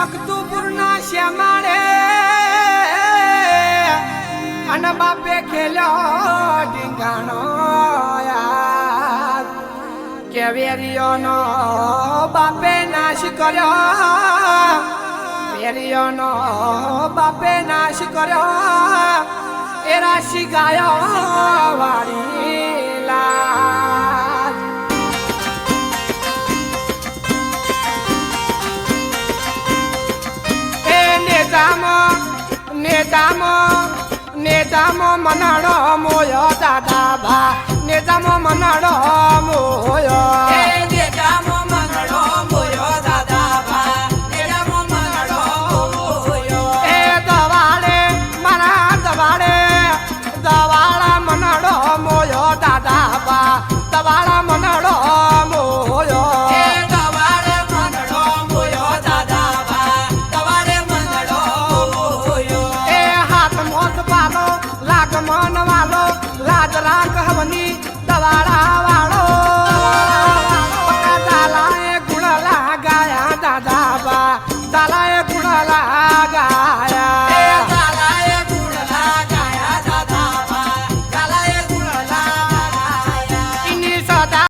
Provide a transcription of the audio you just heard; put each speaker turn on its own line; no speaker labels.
મકતુપુરના શ્યામાળે અને બાપે ખેલ્યો ઢીંગાણો યાર કેવેરીઓનો બાપે નાશ કર્યો વેરીઓનો બાપે નાશ કર્યો એ રાશિ ગાયો વાળી લાલ એ નેતામો મનાડો મોયો દાદા ભા નેતામો મનાડો મોયો
નેતામો મનાડો મોયો દાદા ભા નેતામો મનાડો મોયો
એ દવાળે મારા દવાળા મનાડો મોયો દાદા ભા દવાળા મનાડો મોયો
દવાળે મનાડો મોયો દાદા ભા દવાળે મનાડો મોયો
એ હાથ મોત પાલો લાગ મન વાલો લાજ રાખ હવની